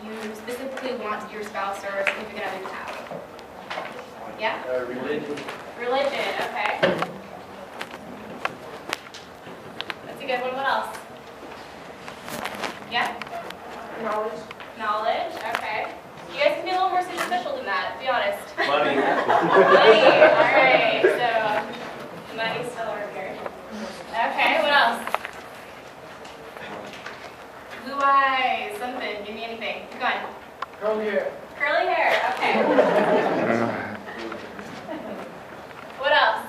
you specifically want your spouse or significant other to have? Yeah? Religion. Religion, okay. That's a good one. What else? Yeah? Knowledge. Knowledge, okay. You guys can be a little more superficial than that, be honest. Money. Money, alright, so money's still over here. Okay, what else? Blue eyes, something, give me anything. Keep going. Curly hair. Curly hair, okay. What else?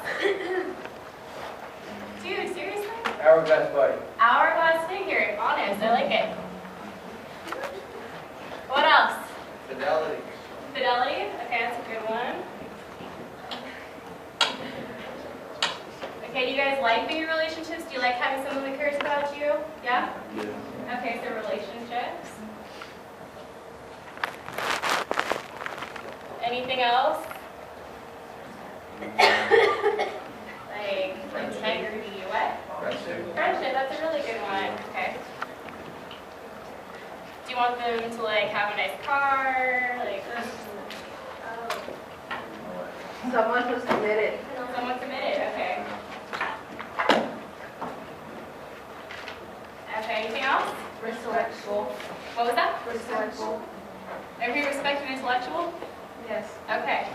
Dude, seriously? Hourglass body. Hourglass figure, honest, I like it. What else? Fidelity. Fidelity, okay, that's a good one. Okay, do you guys like being in relationships? Do you like having someone that cares about you? Yeah? Yeah. Okay, so relationships. Anything else? Like integrity, what? Friendship. Friendship, that's a really good one. Okay. Do you want them to like have a nice car? Like Someone who's committed. someone committed, okay. Okay, anything else? Respectful. What was that? Respectful. Are we respected and intellectual? Yes. Okay.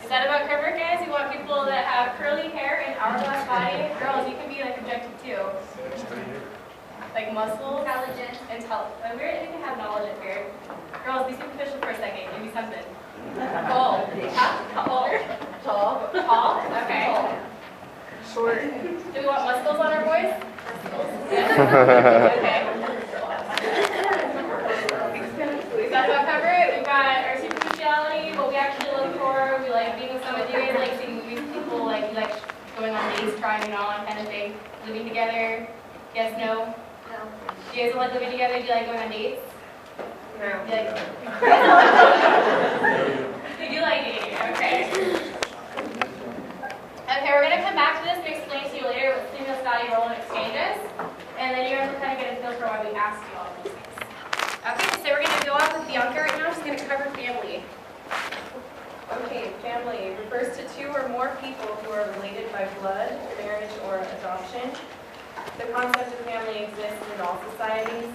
Is that about cover, guys? You want people that have curly hair and hourglass body? Girls, you can be like objective too. Like muscles. Intelligence. Like, we can have knowledge up here. Girls, be superficial for a second. Give me something. Tall. Huh? Tall. Tall. Tall? Okay. Short. Do we want muscles on our boys? Okay. Is that about cover it? We've got our superficiality, what we actually look for. We like being with someone. Do you guys like seeing movies with people? Like, you like going on dates, trying it on, kind of thing? Living together? Yes, no? No. Do you guys like living together? Do you like going on dates? No. You like... You do like dating, okay. Okay, we're going to come back to this and explain to you later what Rudy Rolon exchange is. And then you guys will kind of get a feel for why we asked you all these things. Okay, so we're going to go off with Bianca right now. She's going to cover family. Okay, family refers to two or more people who are related by blood, marriage, or adoption. The concept of family exists in all societies.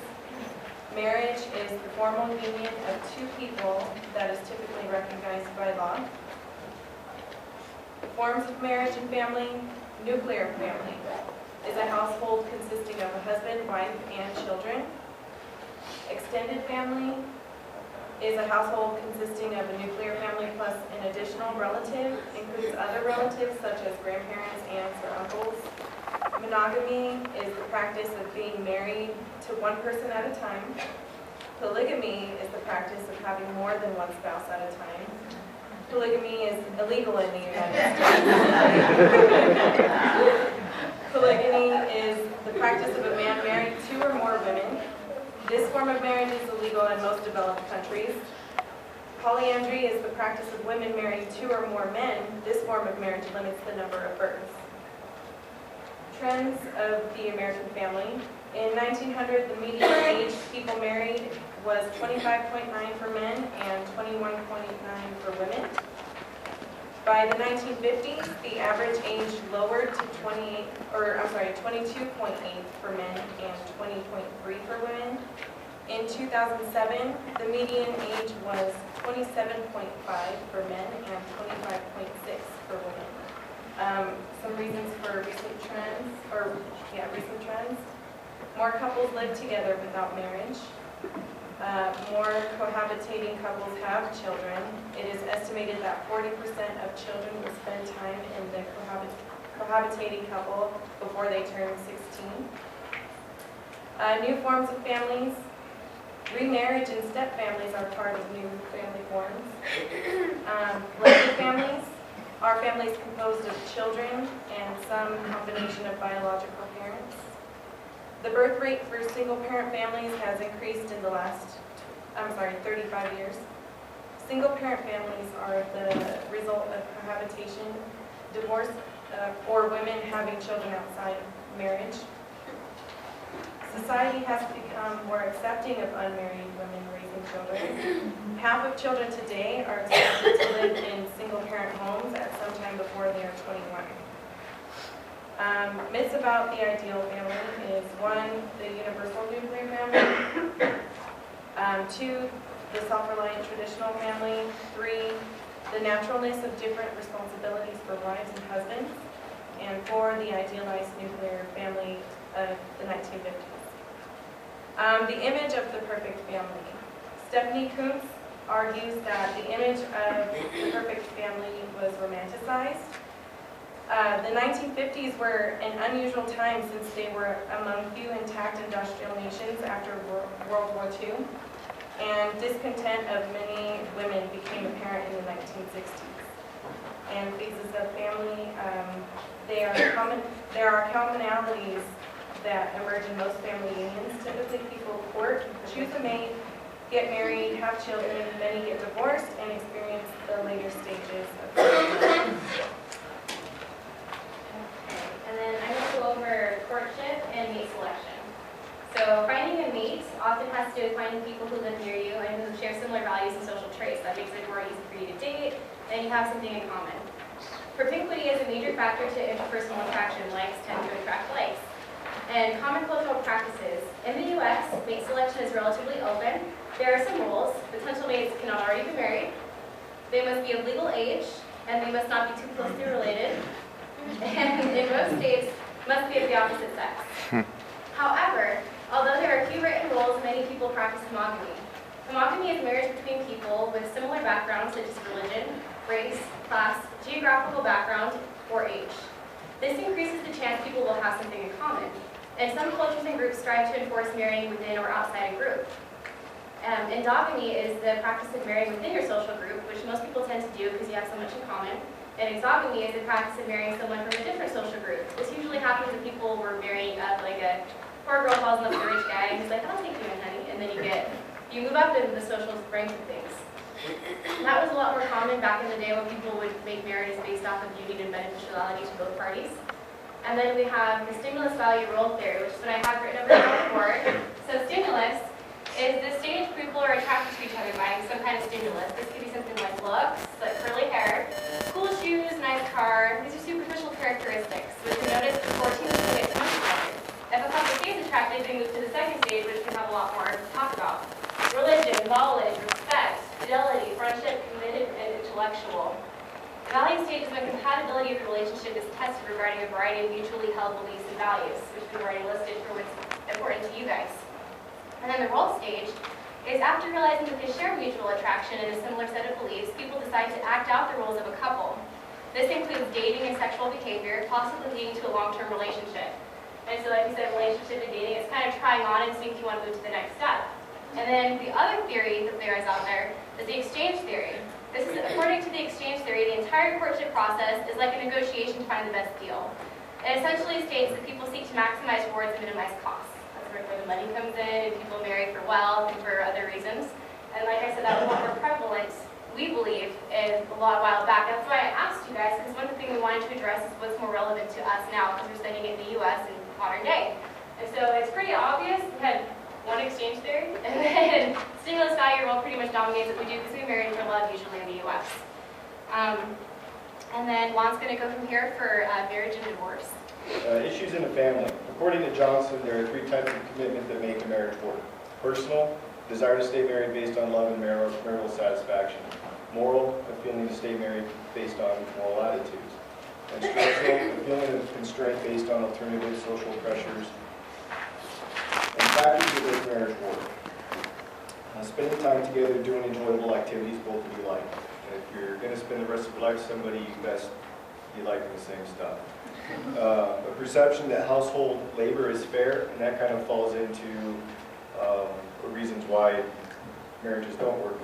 Marriage is the formal union of two people that is typically recognized by law. Forms of marriage and family. Nuclear family is a household consisting of a husband, wife, and children. Extended family is a household consisting of a nuclear family plus an additional relative, includes other relatives such as grandparents, aunts, or uncles. Monogamy is the practice of being married to one person at a time. Polygamy is the practice of having more than one spouse at a time. Polygamy is illegal in the United States. Polygamy is the practice of a man marrying two or more women. This form of marriage is illegal in most developed countries. Polyandry is the practice of women marrying two or more men. This form of marriage limits the number of births. Trends of the American family. In 1900, the median age people married was 25.9 for men and 21.9 for women. By the 1950s, the average age lowered to 22.8 for men and 20.3 for women. In 2007, the median age was 27.5 for men and 25.6 for women. Some reasons for recent trends, More couples live together without marriage. More cohabitating couples have children. It is estimated that 40% of children will spend time in the cohabitating couple before they turn 16. New forms of families. Remarriage and step-families are part of new family forms. Blended families are families composed of children and some combination of biological parents. The birth rate for single-parent families has increased in the last, 35 years. Single-parent families are the result of cohabitation. Divorce or women having children outside marriage. Society has become more accepting of unmarried women raising children. Half of children today are expected to live in single-parent homes at some time before they are 21. Myths about the ideal family is 1, the universal nuclear family, 2, the self-reliant traditional family, 3, the naturalness of different responsibilities for wives and husbands, and 4, the idealized nuclear family of the 1950s. The image of the perfect family. Stephanie Kuntz argues that the image of the perfect family was romanticized. The 1950s were an unusual time since they were among few intact industrial nations after World War II, and discontent of many women became apparent in the 1960s. And phases of family, there are commonalities that emerge in most family unions. Typically, people court, choose a mate, get married, have children, many get divorced, and experience the later stages of family. And then I'm going to go over courtship and mate selection. So finding a mate often has to do with finding people who live near you and who share similar values and social traits. That makes it more easy for you to date, and you have something in common. Propinquity is a major factor to interpersonal attraction. Likes tend to attract likes. And common cultural practices. In the U.S., mate selection is relatively open. There are some rules. Potential mates cannot already be married. They must be of legal age, and they must not be too closely related. And in most states, must be of the opposite sex. However, although there are few written rules, many people practice monogamy. Monogamy is marriage between people with similar backgrounds such as religion, race, class, geographical background, or age. This increases the chance people will have something in common. And some cultures and groups strive to enforce marrying within or outside a group. Endogamy is the practice of marrying within your social group, which most people tend to do because you have so much in common. And exogamy is the practice of marrying someone from a different social group. This usually happens when people were marrying up, like a poor girl falls in love with a rich guy, and he's like, I'll take you in, honey. And then you move up in the social ranks of things. And that was a lot more common back in the day when people would make marriages based off of union and beneficiality to both parties. And then we have the stimulus value role theory, which is what I have written over here on the board. So stimulus is the stage people are attracted to each other by some kind of stimulus. This could be something like looks, like curly hair, cool shoes, nice car. These are superficial characteristics, which we notice before teens get to know each other. If a couple stays attracted, they move to the second stage, which can have a lot more to talk about. Religion, knowledge, respect, fidelity, friendship, committed, and intellectual. The valuing stage is when compatibility of the relationship is tested regarding a variety of mutually held beliefs and values, which we've already listed for what's important to you guys. And then the role stage is after realizing that they share mutual attraction and a similar set of beliefs, people decide to act out the roles of a couple. This includes dating and sexual behavior, possibly leading to a long-term relationship. And so like we said, relationship and dating, it's kind of trying on and seeing if you want to move to the next step. And then the other theory that there is out there is the exchange theory. This is, according to the exchange theory, the entire courtship process is like a negotiation to find the best deal. It essentially states that people seek to maximize rewards and minimize costs. That's where the money comes in, and people marry for wealth and for other reasons. And like I said, that was a lot more prevalent, we believe, a while back. That's why I asked you guys, because one of the things we wanted to address is what's more relevant to us now, because we're studying it in the U.S. in modern day. And so it's pretty obvious. We had one exchange theory, and then stimulus value role pretty much dominates what we do because we marry for love usually in the U.S. And then Juan's going to go from here for marriage and divorce. Issues in the family. According to Johnson, there are 3 types of commitment that make a marriage work. Personal, desire to stay married based on love and marital satisfaction. Moral, a feeling to stay married based on moral attitudes. And structural, a feeling of constraint based on alternative social pressures and factors that make marriage work. Spending time together doing enjoyable activities both of you like. And if you're going to spend the rest of your life with somebody, you best be liking the same stuff. A perception that household labor is fair, and that kind of falls into reasons why marriages don't work